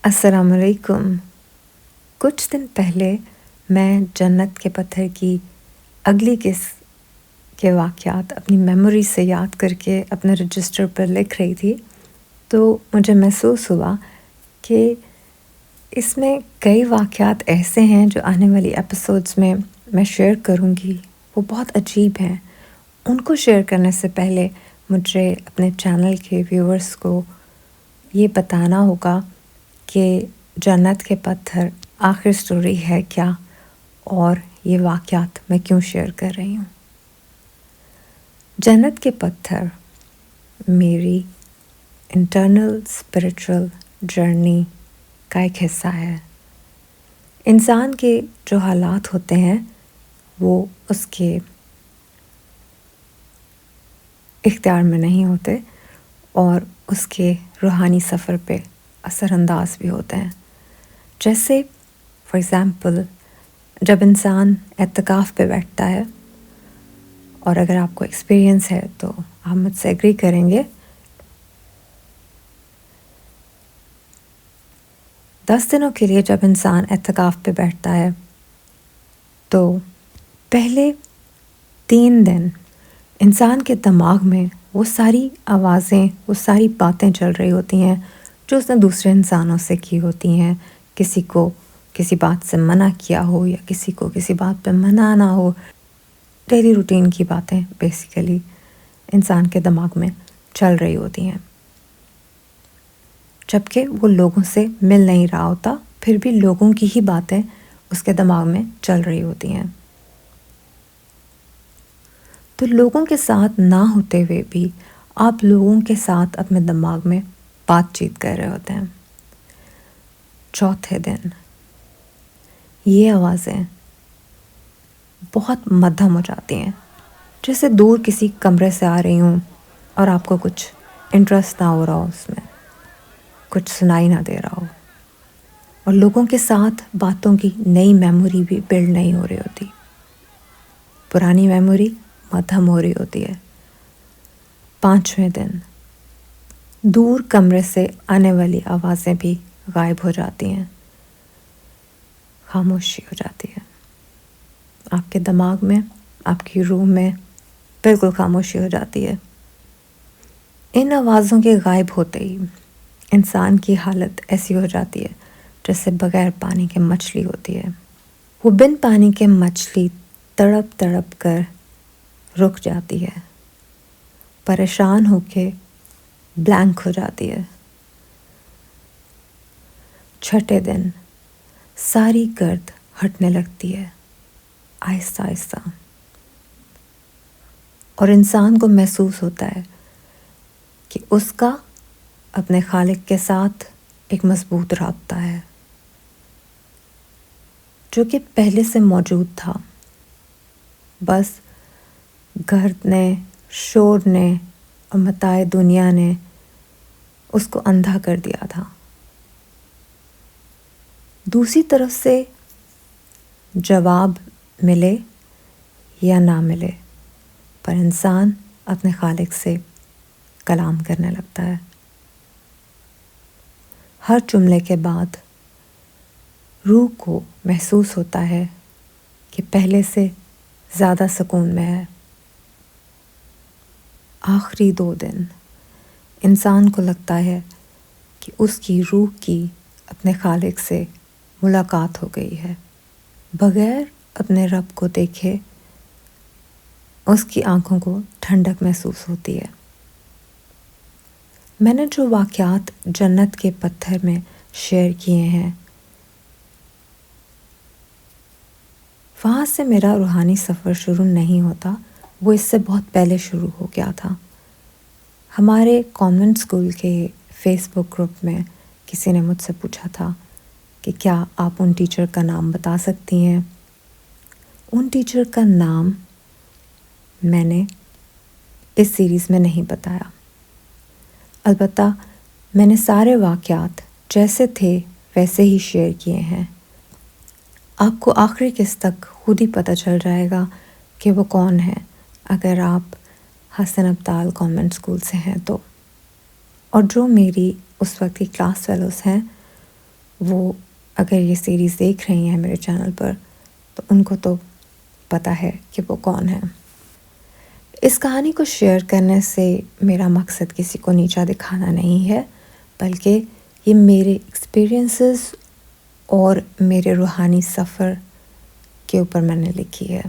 السلام علیکم۔ کچھ دن پہلے میں جنت کے پتھر کی اگلی قسط کے واقعات اپنی میموری سے یاد کر کے اپنے رجسٹر پر لکھ رہی تھی، تو مجھے محسوس ہوا کہ اس میں کئی واقعات ایسے ہیں جو آنے والی ایپیسوڈز میں شیئر کروں گی، وہ بہت عجیب ہیں۔ ان کو شیئر کرنے سے پہلے مجھے اپنے چینل کے ویورز کو یہ بتانا ہوگا کہ جنت کے پتھر آخر سٹوری ہے کیا، اور یہ واقعات میں کیوں شیئر کر رہی ہوں۔ جنت کے پتھر میری انٹرنل اسپریچول جرنی کا ایک حصہ ہے۔ انسان کے جو حالات ہوتے ہیں وہ اس کے اختیار میں نہیں ہوتے اور اس کے روحانی سفر پہ اثر انداز بھی ہوتے ہیں۔ جیسے فار ایگزامپل جب انسان اعتکاف پہ بیٹھتا ہے، اور اگر آپ کو ایکسپیرینس ہے تو آپ مجھ سے ایگری کریں گے، 10 دنوں کے لیے جب انسان اعتکاف پہ بیٹھتا ہے تو پہلے 3 دن انسان کے دماغ میں وہ ساری آوازیں، وہ ساری باتیں چل رہی ہوتی ہیں جو اس نے دوسرے انسانوں سے کی ہوتی ہیں۔ کسی کو کسی بات سے منع کیا ہو یا کسی کو کسی بات پہ منع نہ ہو، ڈیلی روٹین کی باتیں بیسیکلی انسان کے دماغ میں چل رہی ہوتی ہیں، جبکہ وہ لوگوں سے مل نہیں رہا ہوتا، پھر بھی لوگوں کی ہی باتیں اس کے دماغ میں چل رہی ہوتی ہیں۔ تو لوگوں کے ساتھ نہ ہوتے ہوئے بھی آپ لوگوں کے ساتھ اپنے دماغ میں بات چیت کر رہے ہوتے ہیں۔ چوتھے دن یہ آوازیں بہت مدھم ہو جاتی ہیں، جیسے دور کسی کمرے سے آ رہی ہوں اور آپ کو کچھ انٹرسٹ نہ ہو رہا ہو، اس میں کچھ سنائی نہ دے رہا ہو، اور لوگوں کے ساتھ باتوں کی نئی میموری بھی بلڈ نہیں ہو رہی ہوتی، پرانی میموری مدھم ہو رہی ہوتی ہے۔ 5ویں دن دور کمرے سے آنے والی آوازیں بھی غائب ہو جاتی ہیں، خاموشی ہو جاتی ہے، آپ کے دماغ میں، آپ کی روح میں بالکل خاموشی ہو جاتی ہے۔ ان آوازوں کے غائب ہوتے ہی انسان کی حالت ایسی ہو جاتی ہے جیسے بغیر پانی کے مچھلی ہوتی ہے۔ وہ بن پانی کے مچھلی تڑپ تڑپ کر رک جاتی ہے، پریشان ہو کے بلینک ہو جاتی ہے۔ 6 دن ساری گرد ہٹنے لگتی ہے آہستہ آہستہ، اور انسان کو محسوس ہوتا ہے کہ اس کا اپنے خالق کے ساتھ ایک مضبوط رابطہ ہے جو کہ پہلے سے موجود تھا، بس گرد نے، شور نے اور متاع دنیا نے اس کو اندھا کر دیا تھا۔ دوسری طرف سے جواب ملے یا نہ ملے، پر انسان اپنے خالق سے کلام کرنے لگتا ہے۔ ہر جملے کے بعد روح کو محسوس ہوتا ہے کہ پہلے سے زیادہ سکون میں ہے۔ آخری 2 دن انسان کو لگتا ہے کہ اس کی روح کی اپنے خالق سے ملاقات ہو گئی ہے، بغیر اپنے رب کو دیکھے اس کی آنکھوں کو ٹھنڈک محسوس ہوتی ہے۔ میں نے جو واقعات جنت کے پتھر میں شیئر کیے ہیں، وہاں سے میرا روحانی سفر شروع نہیں ہوتا، وہ اس سے بہت پہلے شروع ہو گیا تھا۔ ہمارے کانوینٹ اسکول کے فیس بک گروپ میں کسی نے مجھ سے پوچھا تھا کہ کیا آپ ان ٹیچر کا نام بتا سکتی ہیں؟ ان ٹیچر کا نام میں نے اس سیریز میں نہیں بتایا، البتہ میں نے سارے واقعات جیسے تھے ویسے ہی شیئر کیے ہیں۔ آپ کو آخری قسط تک خود ہی پتہ چل جائے گا کہ وہ کون ہے، اگر آپ حسن ابدال کانوینٹ اسکول سے ہیں تو، اور جو میری اس وقت کی کلاس فیلوز ہیں وہ اگر یہ سیریز دیکھ رہی ہیں میرے چینل پر تو ان کو تو پتہ ہے کہ وہ کون ہے۔ اس کہانی کو شیئر کرنے سے میرا مقصد کسی کو نیچا دکھانا نہیں ہے، بلکہ یہ میرے ایکسپیرینسز اور میرے روحانی سفر کے اوپر میں نے لکھی ہے۔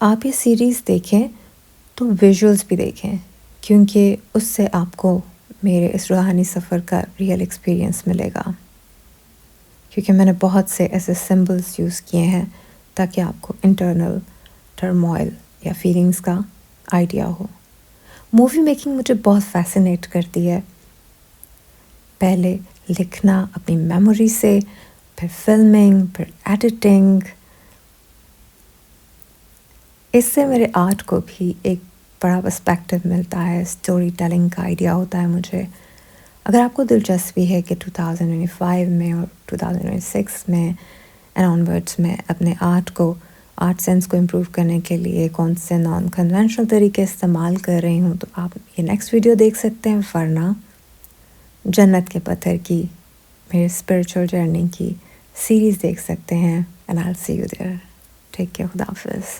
آپ یہ سیریز دیکھیں تو ویژولز بھی دیکھیں، کیونکہ اس سے آپ کو میرے اس روحانی سفر کا ریئل ایکسپیرینس ملے گا، کیونکہ میں نے بہت سے ایسے سمبلز یوز کیے ہیں تاکہ آپ کو انٹرنل ٹرموائل یا فیلنگز کا آئیڈیا ہو۔ مووی میکنگ مجھے بہت فیسینیٹ کرتی ہے، پہلے لکھنا اپنی میموری سے، پھر فلمنگ، پھر ایڈیٹنگ۔ اس سے میرے آرٹ کو بھی ایک بڑا پرسپیکٹو ملتا ہے، اسٹوری ٹیلنگ کا آئیڈیا ہوتا ہے مجھے۔ اگر آپ کو دلچسپی ہے کہ 2025 میں اور 2026 میں اینڈ آنورڈس میں اپنے آرٹ سینس کو امپروو کرنے کے لیے کون سے نان کنونشنل طریقے استعمال کر رہی ہوں، تو آپ یہ نیکسٹ ویڈیو دیکھ سکتے ہیں، ورنہ جنت کے پتھر کی میرے اسپرچل جرنی کی سیریز دیکھ سکتے ہیں۔ And I will see you there. Take care, خدا حافظ۔